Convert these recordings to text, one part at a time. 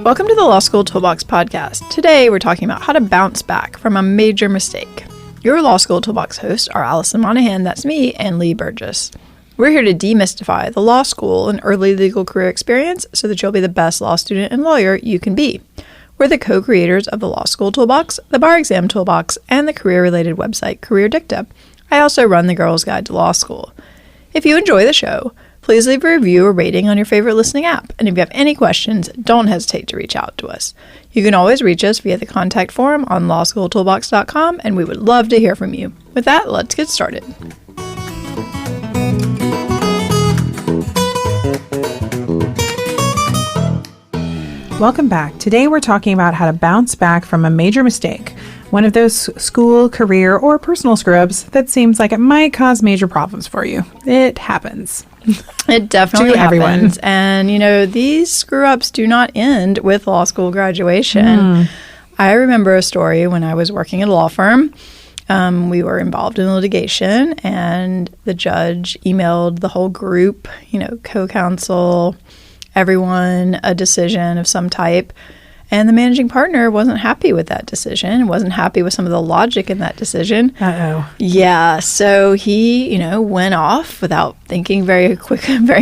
Welcome to the Law School Toolbox podcast. Today we're talking about how to bounce back from a major mistake. Your Law School Toolbox hosts are Alison Monahan, that's me, and Lee Burgess. We're here to demystify the law school and early legal career experience so that you'll be the best law student and lawyer you can be. We're the co-creators of the Law School Toolbox, the Bar Exam Toolbox, and the career-related website Career Dicta. I also run the Girls Guide to Law School. If you enjoy the show, please leave a review or rating on your favorite listening app. And if you have any questions, don't hesitate to reach out to us. You can always reach us via the contact form on lawschooltoolbox.com, and we would love to hear from you. With that, let's get started. Welcome back. Today we're talking about how to bounce back from a major mistake, one of those school, career, or personal screw-ups that seems like it might cause major problems for you. It happens. It definitely happens. Everyone. And, you know, these screw-ups do not end with law school graduation. I remember a story when I was working at a law firm. We were involved in litigation, and the judge emailed the whole group, co-counsel, everyone, a decision of some type. And the managing partner wasn't happy with that decision, wasn't happy with some of the logic in that decision. Uh-oh. Yeah, so he, went off without thinking very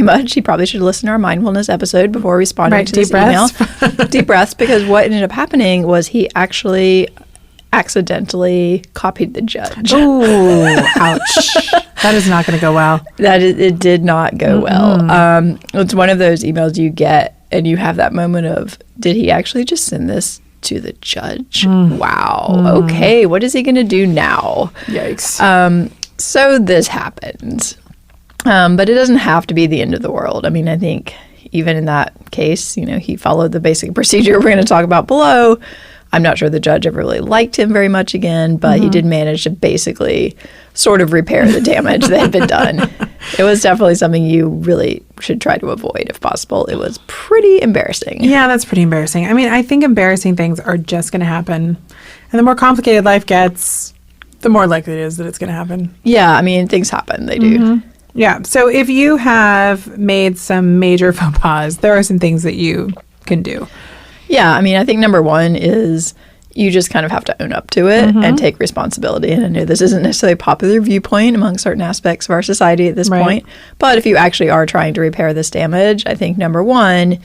much. He probably should have listened to our mindfulness episode before responding to this email. Deep breaths, because what ended up happening was he actually accidentally copied the judge. Ooh, ouch. That is not going to go well. It did not go well. It's one of those emails you get and you have that moment of, did he actually just send this to the judge? Wow. Okay, what is he going to do now? Yikes. So this happened. But it doesn't have to be the end of the world. I mean, I think even in that case, he followed the basic procedure we're going to talk about below. I'm not sure the judge ever really liked him very much again, but he did manage to basically sort of repair the damage that had been done. It was definitely something you really should try to avoid if possible. It was pretty embarrassing. Yeah, that's pretty embarrassing. I mean, I think embarrassing things are just going to happen. And the more complicated life gets, the more likely it is that it's going to happen. Yeah, I mean, things happen. They do. Yeah. So if you have made some major faux pas, there are some things that you can do. Yeah, I mean, I think number one is you just kind of have to own up to it and take responsibility. And I know this isn't necessarily a popular viewpoint among certain aspects of our society at this point, but if you actually are trying to repair this damage, I think number one,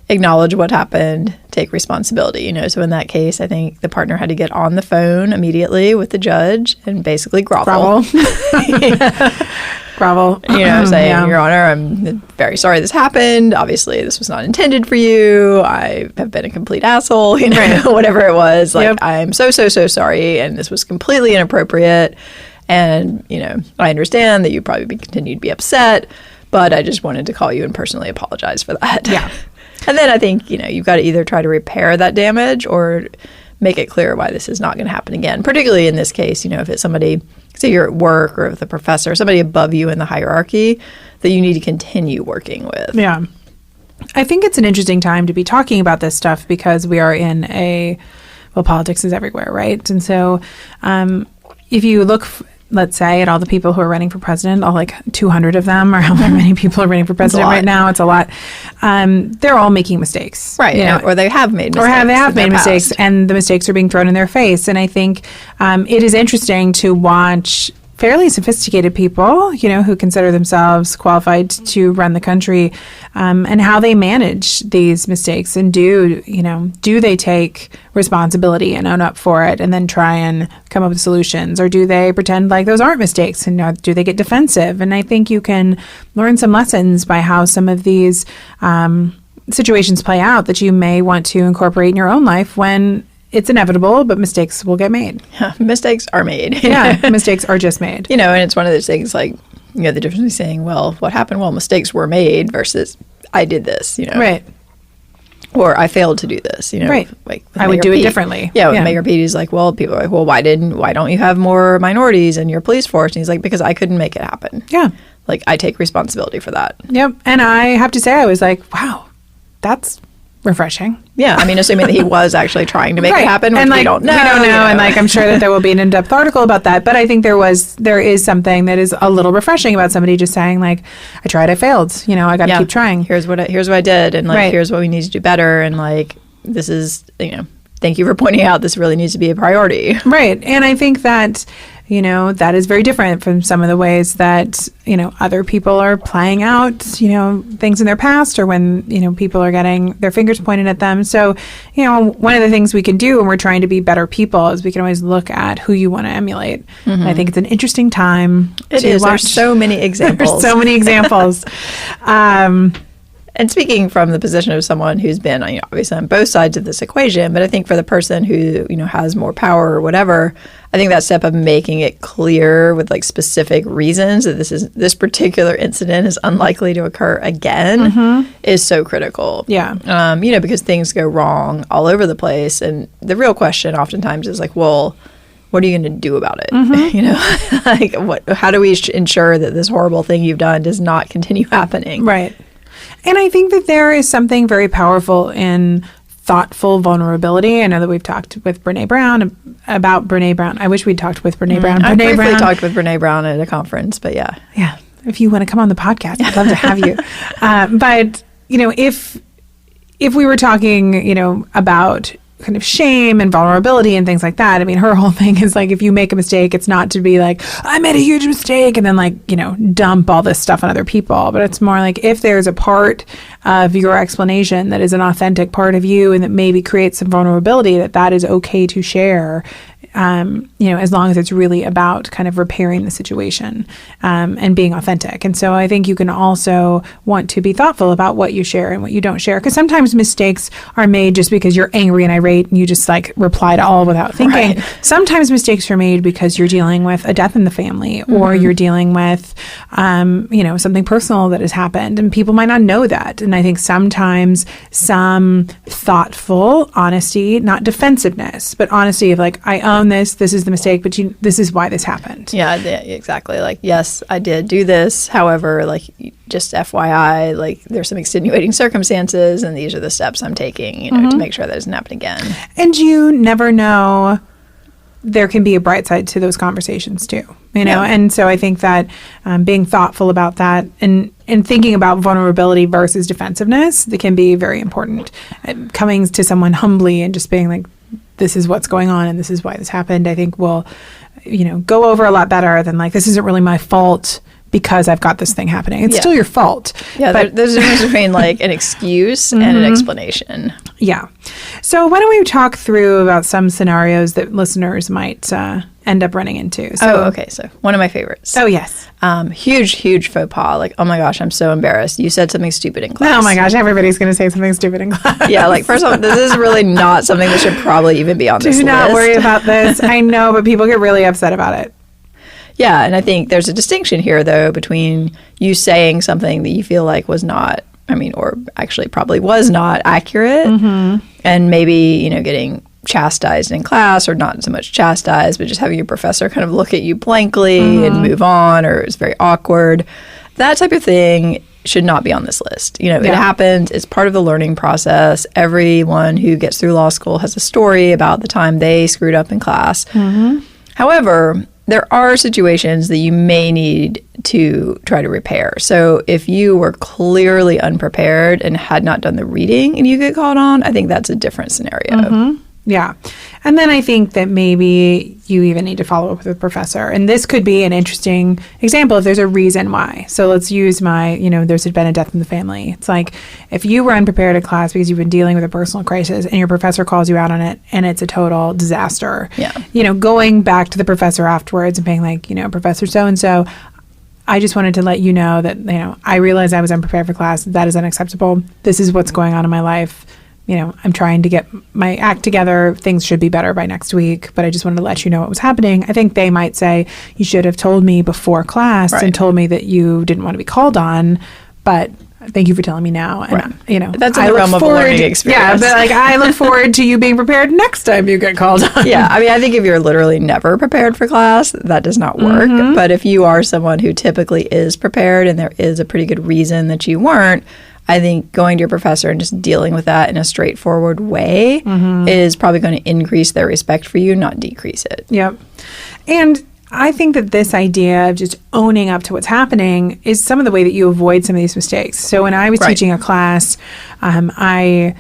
acknowledge what happened, take responsibility. So in that case, I think the partner had to get on the phone immediately with the judge and basically grovel. Grovel. Saying, Your Honor, I'm very sorry this happened. Obviously, this was not intended for you. I have been a complete asshole, whatever it was. I'm so sorry, and this was completely inappropriate. And, I understand that you probably continue to be upset, but I just wanted to call you and personally apologize for that. Yeah. And then I think, you've got to either try to repair that damage or make it clear why this is not going to happen again. Particularly in this case, if it's somebody, say you're at work or the professor, somebody above you in the hierarchy that you need to continue working with. Yeah. I think it's an interesting time to be talking about this stuff because we are in politics is everywhere, right? And so if you look, let's say, at all the people who are running for president, all 200 of them, or however many people are running for president right now, it's a lot. They're all making mistakes. Right. Or they have made mistakes. Or they have made mistakes, and the mistakes are being thrown in their face. And I think it is interesting to watch fairly sophisticated people, who consider themselves qualified to run the country, and how they manage these mistakes and do they take responsibility and own up for it and then try and come up with solutions, or do they pretend like those aren't mistakes and do they get defensive? And I think you can learn some lessons by how some of these situations play out that you may want to incorporate in your own life when it's inevitable, but mistakes will get made. Yeah, mistakes are made. Mistakes are just made. And it's one of those things the difference between saying, well, what happened? Well, mistakes were made versus I did this, Right. Or I failed to do this, Right. I would do it differently. Yeah, with Mayor Pete, he's like, well, people are like, well, why don't you have more minorities in your police force? And he's like, because I couldn't make it happen. Yeah. I take responsibility for that. Yep. And I have to say, I was like, wow, that's refreshing. Yeah, I mean, assuming that he was actually trying to make it happen, which and we don't know. We don't know, and like I'm sure that there will be an in-depth article about that. But I think there is something that is a little refreshing about somebody just saying like, I tried, I failed. You know, I got to keep trying. Here's what I did, and like here's what we need to do better, and like this is thank you for pointing out this really needs to be a priority. Right, and I think that. That is very different from some of the ways that, other people are playing out, things in their past or when, people are getting their fingers pointed at them. So, one of the things we can do when we're trying to be better people is we can always look at who you want to emulate. Mm-hmm. And I think it's an interesting time to watch. There's so many examples. There's so many examples. And speaking from the position of someone who's been, obviously on both sides of this equation, but I think for the person who, has more power or whatever, I think that step of making it clear with like specific reasons that this particular incident is unlikely to occur again is so critical. Yeah. Because things go wrong all over the place. And the real question oftentimes is like, well, what are you going to do about it? How do we ensure that this horrible thing you've done does not continue happening? Right. And I think that there is something very powerful in thoughtful vulnerability. I know that we've talked with Brene Brown about Brene Brown. I wish we'd talked with Brene Brown. I briefly talked with Brene Brown at a conference, but yeah. Yeah. If you want to come on the podcast, I'd love to have you. But, if we were talking, about kind of shame and vulnerability and things like that. I mean, her whole thing is like, if you make a mistake, it's not to be like, I made a huge mistake and then like, dump all this stuff on other people. But it's more like if there's a part of your explanation that is an authentic part of you and that maybe creates some vulnerability, that is okay to share. As long as it's really about kind of repairing the situation and being authentic. And so I think you can also want to be thoughtful about what you share and what you don't share. Because sometimes mistakes are made just because you're angry and irate and you just like reply to all without thinking. Right. Sometimes mistakes are made because you're dealing with a death in the family or you're dealing with, something personal that has happened and people might not know that. And I think sometimes some thoughtful honesty, not defensiveness, but honesty of like, I own this is the mistake, but this is why this happened. Yeah, exactly. Like, yes, I did do this. However, like, just FYI, like, there's some extenuating circumstances, and these are the steps I'm taking, to make sure that doesn't happen again. And you never know. There can be a bright side to those conversations too, And so I think that being thoughtful about that and thinking about vulnerability versus defensiveness, that can be very important. Coming to someone humbly and just being like, this is what's going on and this is why this happened, I think will, go over a lot better than like, this isn't really my fault because I've got this thing happening. It's still your fault. Yeah, but there's a difference between like an excuse and an explanation. Yeah. So why don't we talk through about some scenarios that listeners might end up running into. So, okay. So one of my favorites. Oh, yes. Huge faux pas. Like, oh my gosh, I'm so embarrassed. You said something stupid in class. Oh my gosh, everybody's going to say something stupid in class. Yeah, like first of all, this is really not something that should probably even be on this list. Do not worry about this. I know, but people get really upset about it. Yeah, and I think there's a distinction here, though, between you saying something that you feel like was not, or actually probably was not accurate, and maybe, getting chastised in class, or not so much chastised, but just having your professor kind of look at you blankly and move on, or it's very awkward. That type of thing should not be on this list. It happens. It's part of the learning process. Everyone who gets through law school has a story about the time they screwed up in class. However, there are situations that you may need to try to repair. So if you were clearly unprepared and had not done the reading and you get called on, I think that's a different scenario. Yeah. And then I think that maybe you even need to follow up with a professor. And this could be an interesting example if there's a reason why. So let's use there's been a death in the family. It's like if you were unprepared in class because you've been dealing with a personal crisis and your professor calls you out on it and it's a total disaster. Yeah. Going back to the professor afterwards and being like, Professor so-and-so, I just wanted to let you know that, I realized I was unprepared for class. That is unacceptable. This is what's going on in my life. I'm trying to get my act together. Things should be better by next week, but I just wanted to let you know what was happening. I think they might say, you should have told me before class and told me that you didn't want to be called on, but thank you for telling me now. And, that's in the realm of a learning experience. Yeah, but I look forward to you being prepared next time you get called on. Yeah, I think if you're literally never prepared for class, that does not work. But if you are someone who typically is prepared and there is a pretty good reason that you weren't, I think going to your professor and just dealing with that in a straightforward way is probably going to increase their respect for you, not decrease it. Yep. And I think that this idea of just owning up to what's happening is some of the way that you avoid some of these mistakes. So when I was teaching a class, I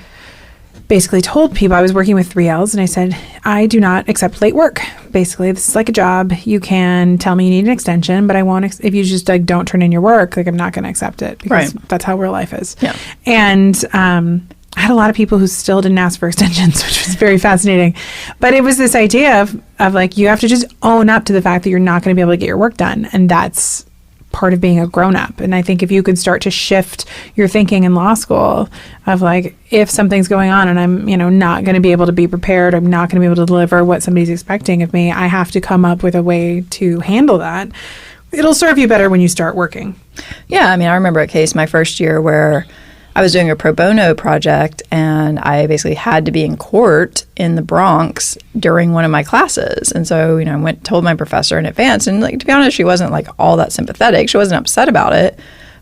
basically told people, I was working with 3Ls, and I said, I do not accept late work. Basically, this is like a job. You can tell me you need an extension, but I won't, if you just like don't turn in your work, like I'm not going to accept it, because that's how real life is. Yeah. And I had a lot of people who still didn't ask for extensions, which was very fascinating. But it was this idea of like, you have to just own up to the fact that you're not going to be able to get your work done. And that's part of being a grown-up. And I think if you can start to shift your thinking in law school of like, if something's going on and I'm, not going to be able to be prepared, I'm not going to be able to deliver what somebody's expecting of me, I have to come up with a way to handle that. It'll serve you better when you start working. Yeah. I mean, I remember a case my first year where I was doing a pro bono project, and I basically had to be in court in the Bronx during one of my classes. And so, I told my professor in advance, and like, to be honest, she wasn't like all that sympathetic. She wasn't upset about it,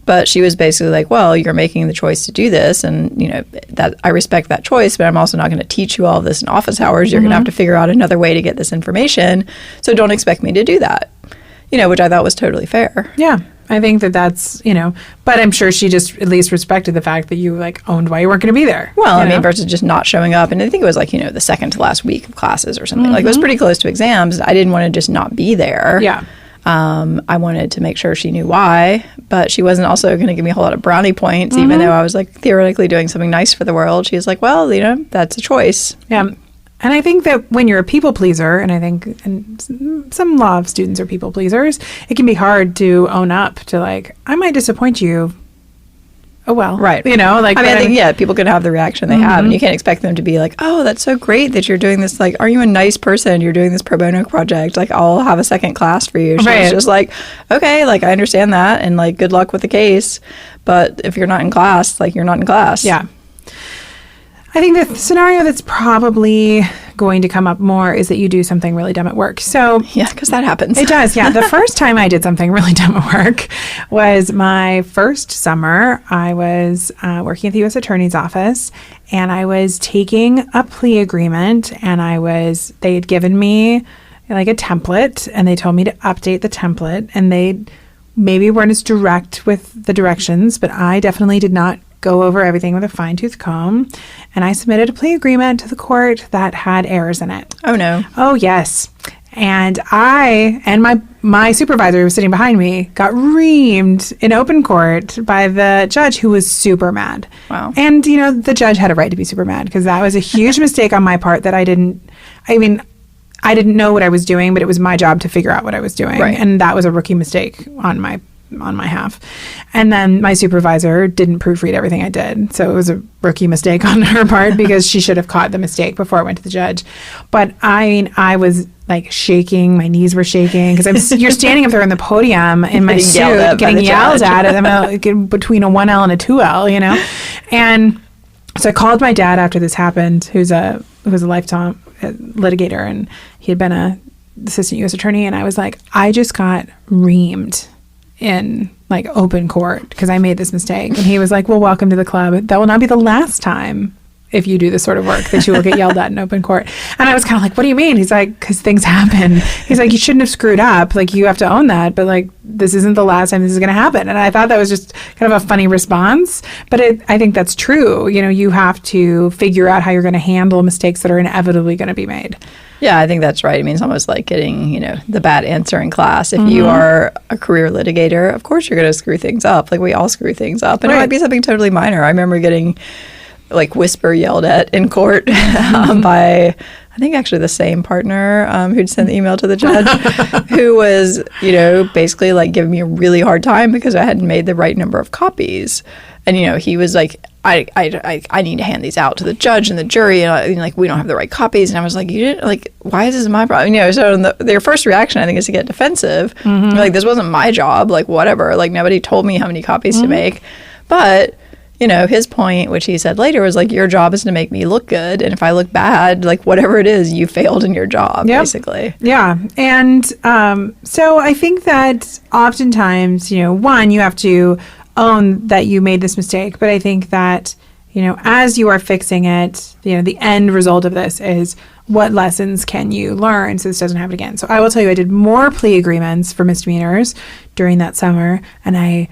but she was basically like, well, you're making the choice to do this, and that I respect that choice, but I'm also not going to teach you all of this in office hours. You're going to have to figure out another way to get this information. So don't expect me to do that, which I thought was totally fair. Yeah. I think that's, but I'm sure she just at least respected the fact that you like owned why you weren't going to be there. Well, I mean, versus just not showing up. And I think it was like, the second to last week of classes or something. Like, it was pretty close to exams. I didn't want to just not be there. Yeah. I wanted to make sure she knew why, but she wasn't also going to give me a whole lot of brownie points, even though I was like theoretically doing something nice for the world. She was like, well, that's a choice. Yeah. And I think that when you're a people pleaser, and I think some law students are people pleasers, it can be hard to own up to like, I might disappoint you. Oh, well. Right. I think, people can have the reaction they have, and you can't expect them to be like, oh, that's so great that you're doing this. Like, are you a nice person? You're doing this pro bono project. Like, I'll have a second class for you. She's just like, okay, like, I understand that, and like, good luck with the case. But if you're not in class, like, you're not in class. Yeah. I think the scenario that's probably going to come up more is that you do something really dumb at work. So yeah, because that happens. It does, yeah. The first time I did something really dumb at work was my first summer. I was working at the U.S. Attorney's Office, and I was taking a plea agreement, and they had given me like a template, and they told me to update the template, and they maybe weren't as direct with the directions, but I definitely did not go over everything with a fine-tooth comb, and I submitted a plea agreement to the court that had errors in it. Oh, no. Oh, yes. And I and my supervisor who was sitting behind me got reamed in open court by the judge, who was super mad. Wow. And, the judge had a right to be super mad, because that was a huge mistake on my part that I didn't know what I was doing, but it was my job to figure out what I was doing. Right. And that was a rookie mistake on my half. And then my supervisor didn't proofread everything I did. So it was a rookie mistake on her part, because she should have caught the mistake before I went to the judge. But I was like shaking, my knees were shaking, because you're standing up there on the podium in my suit, getting yelled at. I'm between a 1L and a 2L, And so I called my dad after this happened, who's a lifetime litigator, and he had been a assistant U.S. attorney. And I was like, I just got reamed in like open court because I made this mistake. And he was like, well, welcome to the club. That will not be the last time if you do this sort of work that you will get yelled at in open court. And I was kind of like, what do you mean? He's like, because things happen. He's like, you shouldn't have screwed up. Like, you have to own that. But like, this isn't the last time this is going to happen. And I thought that was just kind of a funny response. But I think that's true. You have to figure out how you're going to handle mistakes that are inevitably going to be made. Yeah, I think that's right. I mean, it's almost like getting, the bad answer in class. If you are a career litigator, of course you're going to screw things up. Like, we all screw things up. And it might be something totally minor. I remember getting, like, whisper yelled at in court by, I think, actually the same partner who'd sent the email to the judge, who was, basically, like, giving me a really hard time because I hadn't made the right number of copies. And, he was like, I need to hand these out to the judge and the jury, and like, we don't have the right copies. And I was like, you didn't, like, why is this my problem? So their first reaction, I think, is to get defensive. Like, this wasn't my job, like, whatever. Like, nobody told me how many copies to make. But, his point, which he said later, was like, your job is to make me look good. And if I look bad, like, whatever it is, you failed in your job, basically. Yeah. And so I think that oftentimes, one, you have to own that you made this mistake, but I think that, as you are fixing it, the end result of this is what lessons can you learn so this doesn't happen again. So I will tell you, I did more plea agreements for misdemeanors during that summer, and I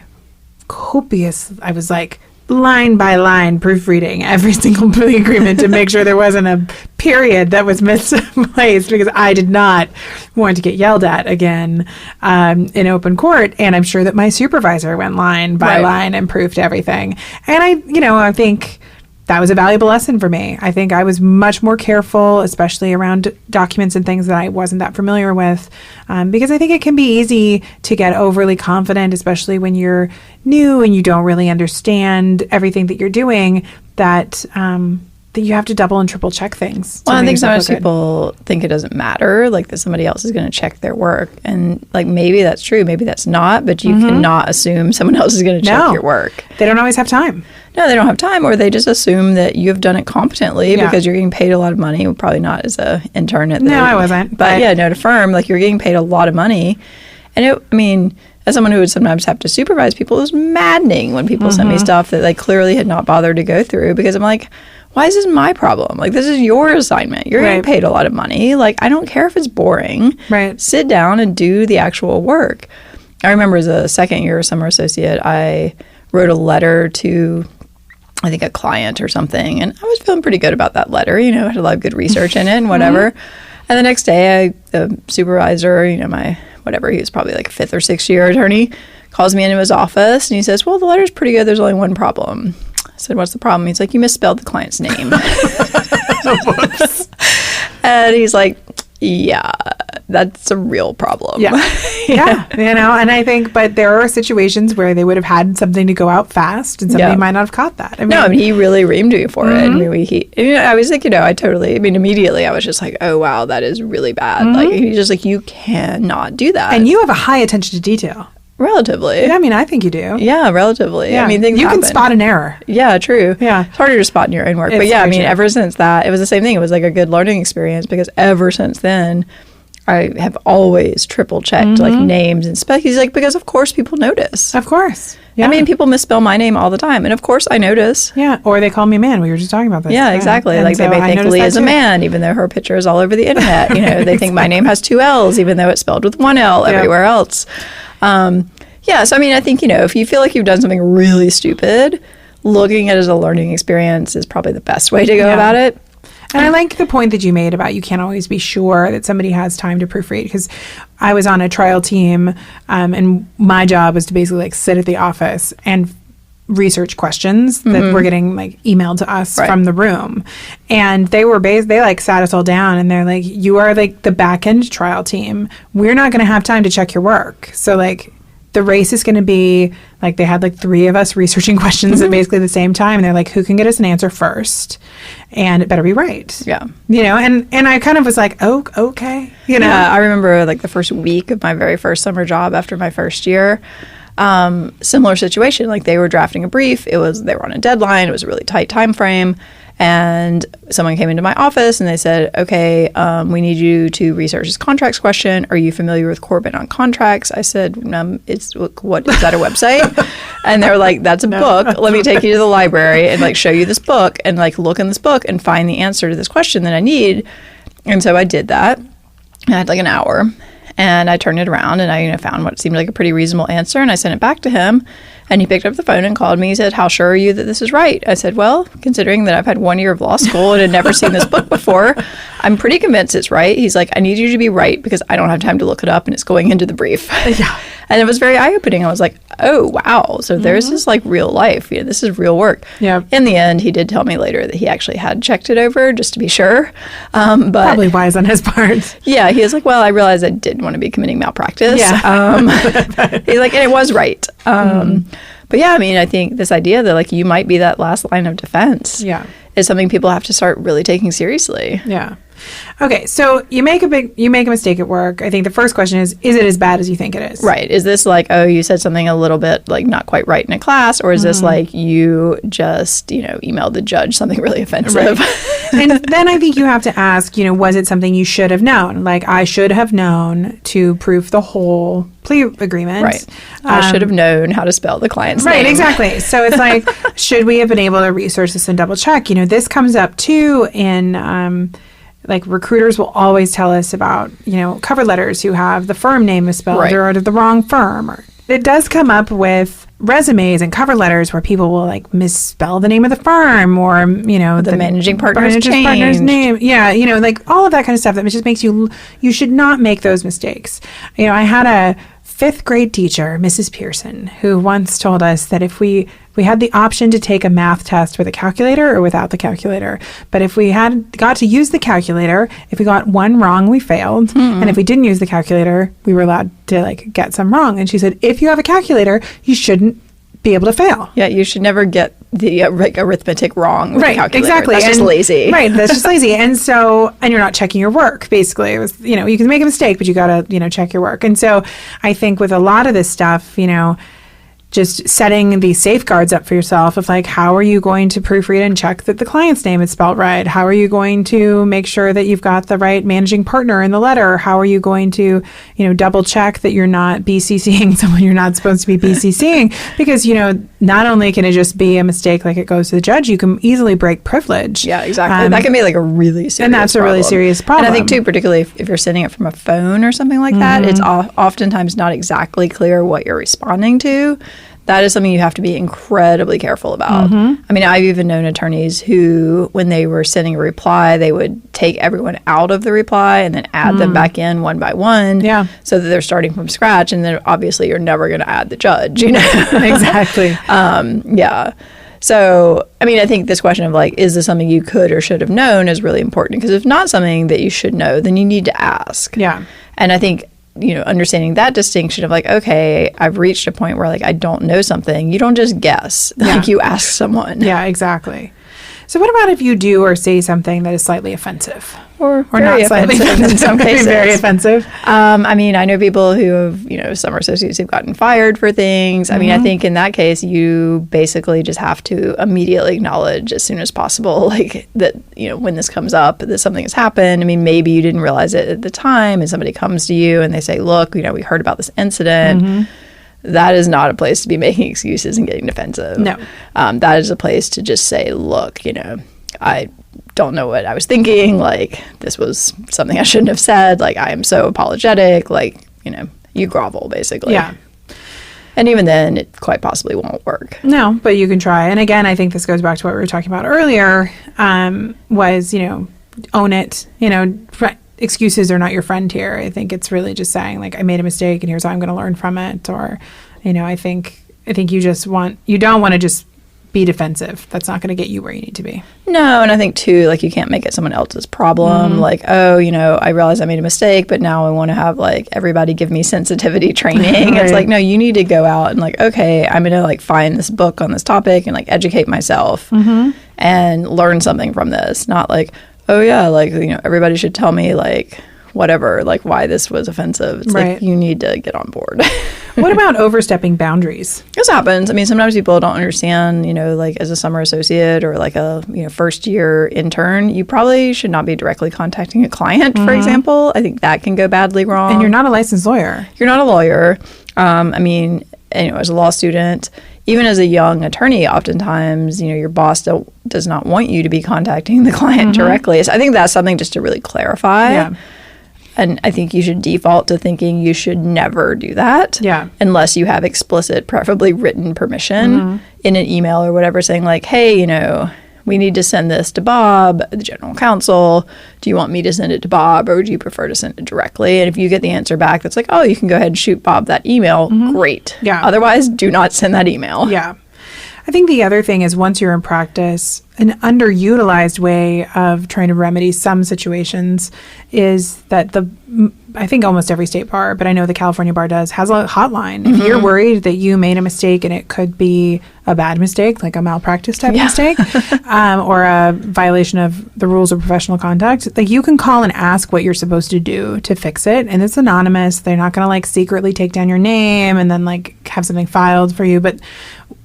was like line by line proofreading every single plea agreement to make sure there wasn't a period that was misplaced, because I did not want to get yelled at again in open court. And I'm sure that my supervisor went line by line and proofed everything. And I think that was a valuable lesson for me. I think I was much more careful, especially around documents and things that I wasn't that familiar with, because I think it can be easy to get overly confident, especially when you're new and you don't really understand everything that you're doing, that you have to double and triple check things. Well, I think sometimes people think it doesn't matter, like that somebody else is going to check their work. And like maybe that's true, maybe that's not, but you cannot assume someone else is going to check your work. They don't always have time. No, they don't have time, or they just assume that you've done it competently because you're getting paid a lot of money. Well, probably not as an intern at the No, I wasn't. But at a firm, like you're getting paid a lot of money. And as someone who would sometimes have to supervise people, it was maddening when people sent me stuff that they clearly had not bothered to go through, because I'm like, why is this my problem? Like, this is your assignment. You're getting paid a lot of money. Like, I don't care if it's boring. Right. Sit down and do the actual work. I remember as a second-year summer associate, I wrote a letter to, I think, a client or something, and I was feeling pretty good about that letter. Had a lot of good research in it and whatever. And the next day, the supervisor, he was probably like a 5th or 6th year attorney, calls me into his office, and he says, well, the letter's pretty good. There's only one problem. I said, what's the problem? He's like, you misspelled the client's name. And he's like, yeah, that's a real problem. Yeah. And I think, but there are situations where they would have had something to go out fast, and somebody might not have caught that. He really reamed me for it. I was like, immediately I was just like, oh, wow, that is really bad. Like, he's just like, you cannot do that. And you have a high attention to detail. Relatively. Yeah, I think you do. Yeah, relatively. Yeah. Things you happen. can spot an error. Yeah, true. Yeah. It's harder to spot in your own work. But ever since that, it was the same thing. It was like a good learning experience, because ever since then, I have always triple checked like names and spelling. He's like, because of course people notice. Of course. Yeah. People misspell my name all the time. And of course I notice. Yeah. Or they call me man. We were just talking about this. Yeah, exactly. Like they may think Lee is a man, even though her picture is all over the internet. They think my name has 2 L's, even though it's spelled with 1 L everywhere else. So I think, if you feel like you've done something really stupid, looking at it as a learning experience is probably the best way to go about it. And I like the point that you made about you can't always be sure that somebody has time to proofread, because I was on a trial team, and my job was to basically sit at the office and research questions that were getting emailed to us from the room. And they sat us all down, and they're like, you are the back end trial team. We're not going to have time to check your work. So the race is going to be they had 3 of us researching questions at basically the same time, and they're like, who can get us an answer first, and it better be right. And I kind of was like, oh, okay. I remember the first week of my very first summer job after my first year, similar situation. They were drafting a brief. They were on a deadline. It was a really tight time frame. And someone came into my office and they said, okay, we need you to research this contracts question. Are you familiar with Corbin on contracts? I said, is that a website? And they were like, that's a book. Let me take you to the library and show you this book and look in this book and find the answer to this question that I need. And so I did that. I had an hour, and I turned it around, and I found what seemed like a pretty reasonable answer, and I sent it back to him. And he picked up the phone and called me. He said, how sure are you that this is right? I said, well, considering that I've had 1 year of law school and had never seen this book before, I'm pretty convinced it's right. He's like, I need you to be right because I don't have time to look it up and it's going into the brief. Yeah. And it was very eye-opening. I was like, oh, wow. So there's this real life. This is real work. Yeah. In the end, he did tell me later that he actually had checked it over just to be sure. But probably wise on his part. Yeah. He was like, well, I realized I didn't want to be committing malpractice. Yeah. He's like, and it was right. But yeah, I think this idea that you might be that last line of defense is something people have to start really taking seriously. Yeah. Okay, so you make a mistake at work. I think the first question is it as bad as you think it is? Right. Is this like, oh, you said something a little bit like not quite right in a class, or is this like you just, emailed the judge something really offensive? Right. And then I think you have to ask, was it something you should have known? Like, I should have known to proof the whole plea agreement. Right. I should have known how to spell the client's name. Right, exactly. So it's like, should we have been able to research this and double check? This comes up too in like recruiters will always tell us about, cover letters who have the firm name misspelled right. or the wrong firm. Or it does come up with resumes and cover letters where people will like misspell the name of the firm or, the managing partner's name. Yeah. Like all of that kind of stuff that just makes you should not make those mistakes. I had a 5th grade teacher, Mrs. Pearson, who once told us that if we had the option to take a math test with a calculator or without the calculator, but if we got to use the calculator, if we got one wrong, we failed. And if we didn't use the calculator, we were allowed to like get some wrong. And she said, if you have a calculator, you shouldn't be able to fail. Yeah, you should never get the arithmetic wrong with the calculator. Exactly. That's just lazy. Right, that's just lazy. And you're not checking your work, basically. It was, you can make a mistake, but you got to, check your work. And so I think with a lot of this stuff, just setting these safeguards up for yourself of like, how are you going to proofread and check that the client's name is spelled right? How are you going to make sure that you've got the right managing partner in the letter? How are you going to, double check that you're not BCCing someone you're not supposed to be BCCing? Because, not only can it just be a mistake like it goes to the judge, you can easily break privilege. Yeah, exactly. That can be like a really serious problem. And that's a really serious problem. And I think too, particularly if you're sending it from a phone or something like that, it's oftentimes not exactly clear what you're responding to. That is something you have to be incredibly careful about. I mean, I've even known attorneys who, when they were sending a reply, they would take everyone out of the reply and then add them back in one by one. Yeah. So that they're starting from scratch. And then obviously you're never going to add the judge, Exactly. Yeah. So, I mean, I think this question of like, is this something you could or should have known is really important. Because if not something that you should know, then you need to ask. Yeah. And I think, understanding that distinction of like, okay, I've reached a point where like I don't know something. You don't just guess. Yeah. Like you ask someone. Yeah, exactly. So what about if you do or say something that is slightly offensive? Or not slightly offensive in some cases. Very offensive. I mean, I know people who have, summer associates who've gotten fired for things. I mean, I think in that case, you basically just have to immediately acknowledge as soon as possible, like that, when this comes up, that something has happened. I mean, maybe you didn't realize it at the time and somebody comes to you and they say, look, we heard about this incident. That is not a place to be making excuses and getting defensive. No. That is a place to just say, look, I don't know what I was thinking. Like, this was something I shouldn't have said. Like, I am so apologetic. Like, you grovel, basically. Yeah. And even then, it quite possibly won't work. No, but you can try. And again, I think this goes back to what we were talking about earlier, was, own it. Excuses are not your friend here. I think it's really just saying like, I made a mistake and here's how I'm going to learn from it. Or, I think you don't want to just be defensive. That's not going to get you where you need to be. No. And I think too, like you can't make it someone else's problem. Like, oh, I realized I made a mistake, but now I want to have like everybody give me sensitivity training. Right. It's like, no, you need to go out and like, okay, I'm going to like find this book on this topic and like educate myself and learn something from this. Not like, oh yeah, like, everybody should tell me like whatever, like why this was offensive. It's like, you need to get on board. What about overstepping boundaries? This happens. I mean, sometimes people don't understand, like as a summer associate or like a, first year intern, you probably should not be directly contacting a client, for example. I think that can go badly wrong. And you're not a licensed lawyer. You're not a lawyer. I mean, as a law student, even as a young attorney, oftentimes, your boss does not want you to be contacting the client directly. So I think that's something just to really clarify. Yeah. And I think you should default to thinking you should never do that. Yeah. Unless you have explicit, preferably written permission in an email or whatever saying like, hey, we need to send this to Bob, the general counsel. Do you want me to send it to Bob or would you prefer to send it directly? And if you get the answer back that's like, oh, you can go ahead and shoot Bob that email, great. Yeah. Otherwise, do not send that email. Yeah. I think the other thing is once you're in practice, an underutilized way of trying to remedy some situations is that I think almost every state bar, but I know the California bar does, has a hotline. If you're worried that you made a mistake and it could be a bad mistake, like a malpractice type mistake, or a violation of the rules of professional conduct, like you can call and ask what you're supposed to do to fix it. And it's anonymous. They're not going to like secretly take down your name and then like have something filed for you. But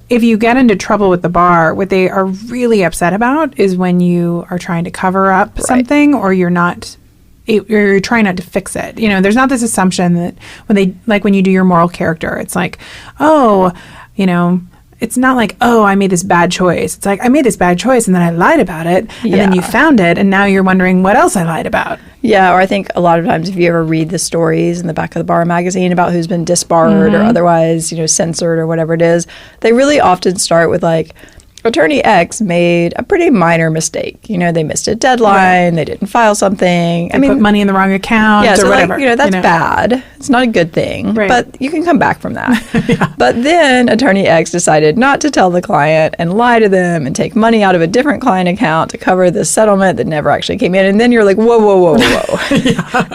if you get into trouble with the bar, what they are really upset about is when you are trying to cover up something or you're trying not to fix it. You know, there's not this assumption that when you do your moral character, it's like, oh, you know, it's not like, oh, I made this bad choice. It's like, I made this bad choice and then I lied about it. And then you found it and now you're wondering what else I lied about. Yeah, or I think a lot of times if you ever read the stories in the back of the bar magazine about who's been disbarred or otherwise, you know, censored or whatever it is, they really often start with like, Attorney X made a pretty minor mistake. You know, they missed a deadline, they didn't file something. They put money in the wrong account or whatever. Like, you know, that's bad. It's not a good thing, but you can come back from that. But then Attorney X decided not to tell the client and lie to them and take money out of a different client account to cover the settlement that never actually came in. And then you're like, whoa.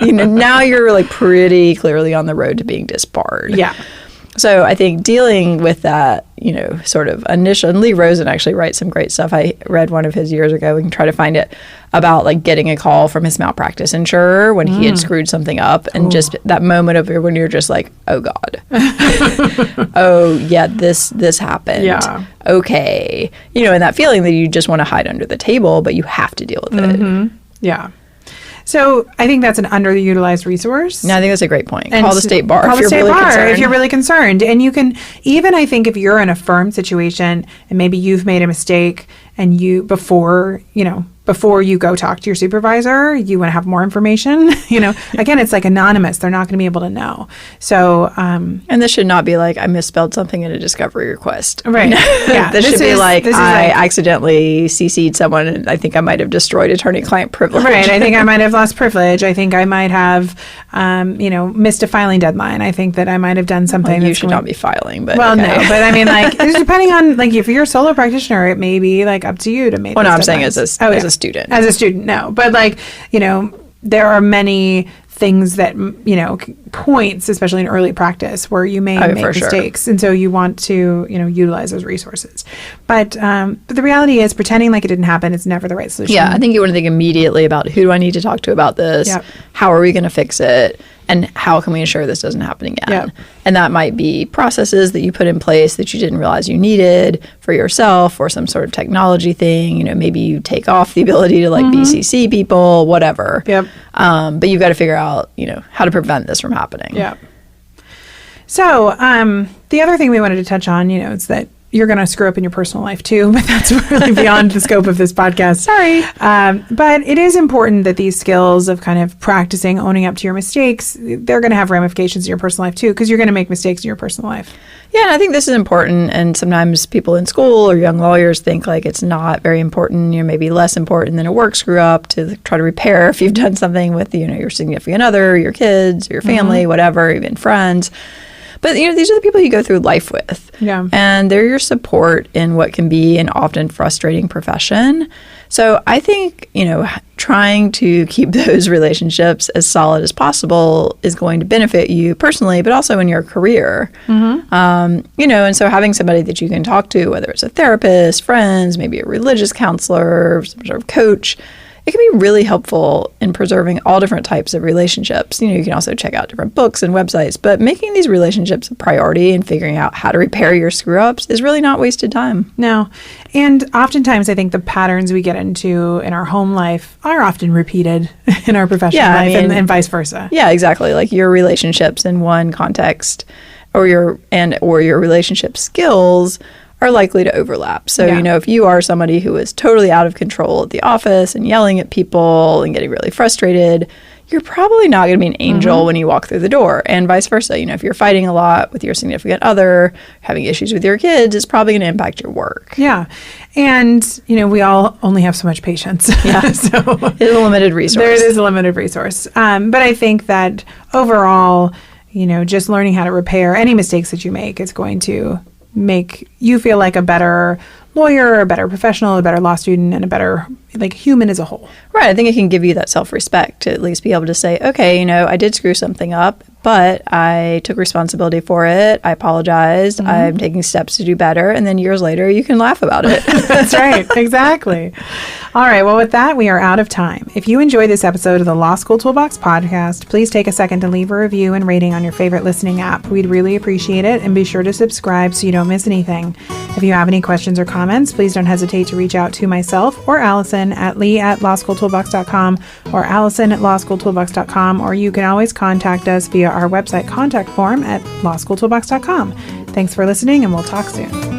You know, now you're like pretty clearly on the road to being disbarred. Yeah. So I think dealing with that, you know, sort of initial, and Lee Rosen actually writes some great stuff. I read one of his years ago. We can try to find it about like getting a call from his malpractice insurer when he had screwed something up, and just that moment of when you're just like, oh God, oh yeah, this happened. Yeah. Okay, you know, and that feeling that you just want to hide under the table, but you have to deal with it. Yeah. So I think that's an underutilized resource. No, I think that's a great point. Call the state bar if you're really concerned. And you can, even I think if you're in a firm situation and maybe you've made a mistake and before you go talk to your supervisor, you want to have more information, you know, again, it's like anonymous. They're not going to be able to know. So, and this should not be like, I misspelled something in a discovery request. Right. Yeah. This should be like, I accidentally CC'd someone and I think I might have destroyed attorney-client privilege. Right. I think I might have lost privilege. I think I might have, missed a filing deadline. I think that I might have done something. Well, you should not be filing, but no, but I mean, like, it's depending on, like, if you're a solo practitioner, it may be like up to you to make. Well, no, I'm saying as a student. As a student, no. But like, you know, there are many things that, you know, points, especially in early practice, where you may make mistakes. Sure. And so you want to, you know, utilize those resources. But the reality is pretending like it didn't happen is never the right solution. Yeah, I think you want to think immediately about who do I need to talk to about this? Yep. How are we going to fix it? And how can we ensure this doesn't happen again? Yep. And that might be processes that you put in place that you didn't realize you needed for yourself, or some sort of technology thing. You know, maybe you take off the ability to like BCC people, whatever. Yep. But you've got to figure out, you know, how to prevent this from happening. Yeah. So the other thing we wanted to touch on, you know, is that you're going to screw up in your personal life too, but that's really beyond the scope of this podcast. Sorry. But it is important that these skills of kind of practicing, owning up to your mistakes, they're going to have ramifications in your personal life too, because you're going to make mistakes in your personal life. Yeah, and I think this is important. And sometimes people in school or young lawyers think like it's not very important, you know, maybe less important than a work screw up to try to repair if you've done something with, you know, your significant other, your kids, your family, whatever, even friends. But, you know, these are the people you go through life with. Yeah. And they're your support in what can be an often frustrating profession. So I think, you know, trying to keep those relationships as solid as possible is going to benefit you personally, but also in your career. You know, and so having somebody that you can talk to, whether it's a therapist, friends, maybe a religious counselor, some sort of coach, it can be really helpful in preserving all different types of relationships. You know, you can also check out different books and websites, but making these relationships a priority and figuring out how to repair your screw-ups is really not wasted time. No. And oftentimes I think the patterns we get into in our home life are often repeated in our professional life, and vice versa. Yeah, exactly. Like your relationships in one context or your relationship skills are likely to overlap. So, you know, if you are somebody who is totally out of control at the office and yelling at people and getting really frustrated, you're probably not going to be an angel when you walk through the door, and vice versa. You know, if you're fighting a lot with your significant other, having issues with your kids, it's probably going to impact your work. Yeah. And, you know, we all only have so much patience. Yeah. So it's a limited resource. There is a limited resource. But I think that overall, you know, just learning how to repair any mistakes that you make is going to make you feel like a better lawyer, a better professional, a better law student, and a better human as a whole. Right. I think it can give you that self-respect to at least be able to say, okay, I did screw something up, but I took responsibility for it. I apologized. Mm-hmm. I'm taking steps to do better. And then years later, you can laugh about it. That's right. Exactly. All right. Well, with that, we are out of time. If you enjoyed this episode of the Law School Toolbox podcast, please take a second to leave a review and rating on your favorite listening app. We'd really appreciate it. And be sure to subscribe so you don't miss anything. If you have any questions or comments, please don't hesitate to reach out to myself or Allison at lee@lawschooltoolbox.com or allison@lawschooltoolbox.com, or you can always contact us via our website contact form at lawschooltoolbox.com. Thanks for listening, and we'll talk soon.